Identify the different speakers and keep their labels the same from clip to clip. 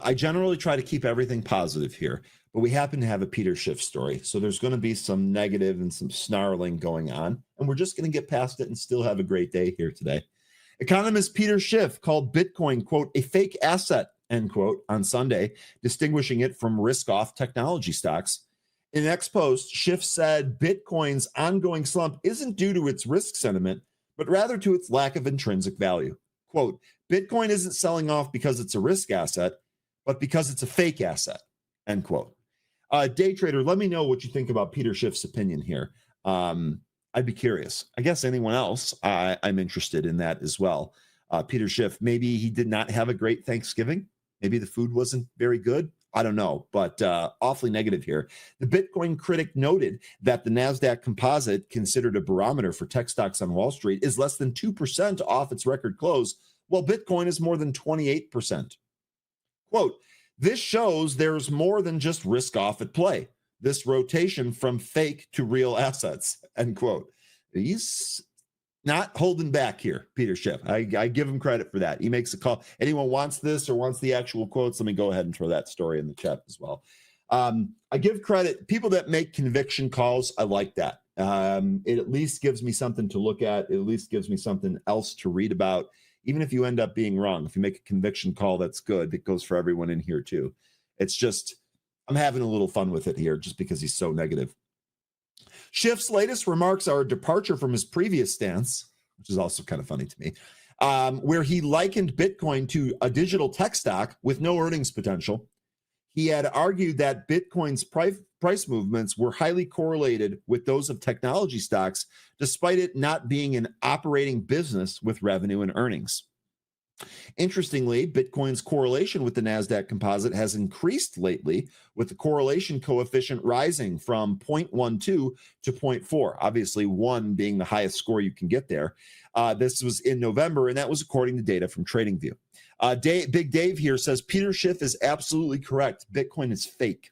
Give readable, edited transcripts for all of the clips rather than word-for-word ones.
Speaker 1: I generally try to keep everything positive here, but we happen to have a Peter Schiff story. So there's going to be some negative and some snarling going on, and we're just going to get past it and still have a great day here today. Economist Peter Schiff called Bitcoin, quote, a fake asset, end quote, on Sunday, distinguishing it from risk-off technology stocks. In an ex-post, Schiff said Bitcoin's ongoing slump isn't due to its risk sentiment, but rather to its lack of intrinsic value. Quote, Bitcoin isn't selling off because it's a risk asset, but because it's a fake asset, end quote. Day trader, let me know what you think about Peter Schiff's opinion here. I'd be curious. I guess anyone else, I'm interested in that as well. Peter Schiff, maybe he did not have a great Thanksgiving. Maybe the food wasn't very good. I don't know, but awfully negative here. The Bitcoin critic noted that the NASDAQ composite, considered a barometer for tech stocks on Wall Street, is less than 2% off its record close, while Bitcoin is more than 28%. Quote, this shows there's more than just risk off at play. This rotation from fake to real assets, end quote. He's not holding back here, Peter Schiff. I give him credit for that. He makes a call. Anyone wants this or wants the actual quotes, let me go ahead and throw that story in the chat as well. I give credit, people that make conviction calls, I like that. It at least gives me something to look at. It at least gives me something else to read about. Even if you end up being wrong, if you make a conviction call, that's good. It goes for everyone in here too. It's just, I'm having a little fun with it here just because he's so negative. Schiff's latest remarks are a departure from his previous stance, which is also kind of funny to me, where he likened Bitcoin to a digital tech stock with no earnings potential. He had argued that Bitcoin's price movements were highly correlated with those of technology stocks, despite it not being an operating business with revenue and earnings. Interestingly, Bitcoin's correlation with the NASDAQ composite has increased lately, with the correlation coefficient rising from 0.12 to 0.4, obviously 1 being the highest score you can get there. This was in November, and that was according to data from TradingView. Big Dave here says, Peter Schiff is absolutely correct. Bitcoin is fake.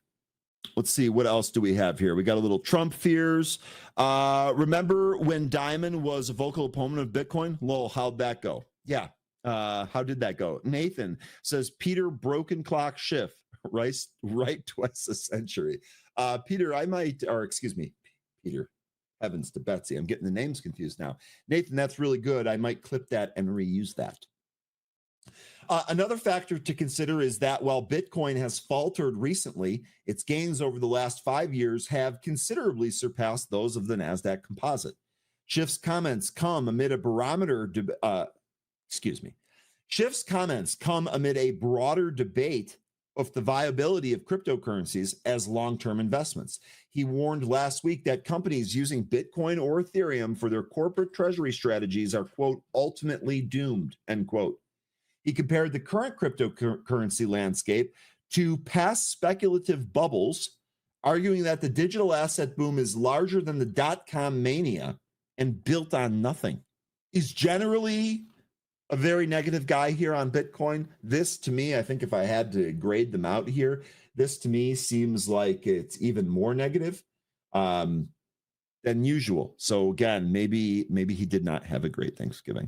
Speaker 1: Let's see, what else do we have here? We got a little Trump fears. Remember when Diamond was a vocal opponent of Bitcoin? Lol, how'd that go? Yeah. How did that go? Nathan says, Peter broken clock Schiff, right twice a century. Peter, Peter, heavens to Betsy. I'm getting the names confused now. Nathan, that's really good. I might clip that and reuse that. Another factor to consider is that while Bitcoin has faltered recently, its gains over the last 5 years have considerably surpassed those of the NASDAQ composite. Schiff's comments come amid a Schiff's comments come amid a broader debate of the viability of cryptocurrencies as long-term investments. He warned last week that companies using Bitcoin or Ethereum for their corporate treasury strategies are, quote, ultimately doomed, end quote. He compared the current cryptocurrency landscape to past speculative bubbles, arguing that the digital asset boom is larger than the dot-com mania and built on nothing. He's generally a very negative guy here on Bitcoin. This, to me, I think if I had to grade them out here, this to me seems like it's even more negative than usual. So again, maybe he did not have a great Thanksgiving.